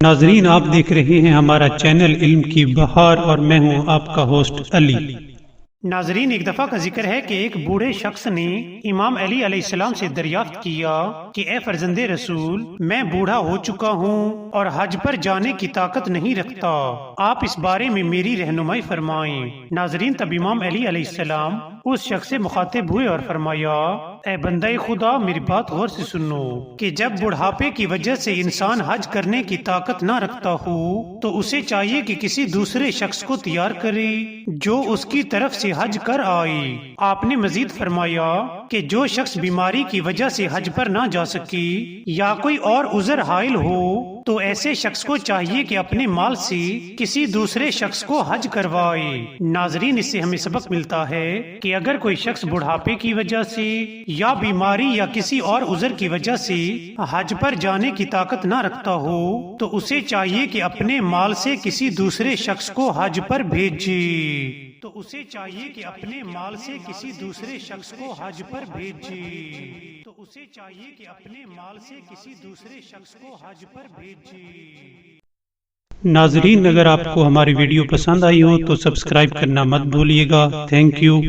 ناظرین، آپ دیکھ رہے ہیں ہمارا چینل علم کی بہار اور میں ہوں آپ کا ہوسٹ علی۔ ناظرین، ایک دفعہ کا ذکر ہے کہ ایک بوڑھے شخص نے امام علی علیہ السلام سے دریافت کیا کہ اے فرزند رسول، میں بوڑھا ہو چکا ہوں اور حج پر جانے کی طاقت نہیں رکھتا، آپ اس بارے میں میری رہنمائی فرمائیں۔ ناظرین، تب امام علی علیہ السلام اس شخص سے مخاطب ہوئے اور فرمایا، اے بندہ خدا، میری بات غور سے سنو کہ جب بڑھاپے کی وجہ سے انسان حج کرنے کی طاقت نہ رکھتا ہو تو اسے چاہیے کہ کسی دوسرے شخص کو تیار کرے جو اس کی طرف سے حج کر آئے۔ آپ نے مزید فرمایا کہ جو شخص بیماری کی وجہ سے حج پر نہ جا سکے یا کوئی اور عذر حائل ہو تو ایسے شخص کو چاہیے کہ اپنے مال سے کسی دوسرے شخص کو حج کروائے۔ ناظرین، اس سے ہمیں سبق ملتا ہے کہ اگر کوئی شخص بڑھاپے کی وجہ سے یا بیماری یا کسی اور عذر کی وجہ سے حج پر جانے کی طاقت نہ رکھتا ہو تو اسے چاہیے کہ اپنے مال سے کسی دوسرے شخص کو حج پر بھیجے۔ ناظرین، اگر آپ کو ہماری ویڈیو پسند آئی ہو تو سبسکرائب کرنا مت بھولیے گا۔ Thank you.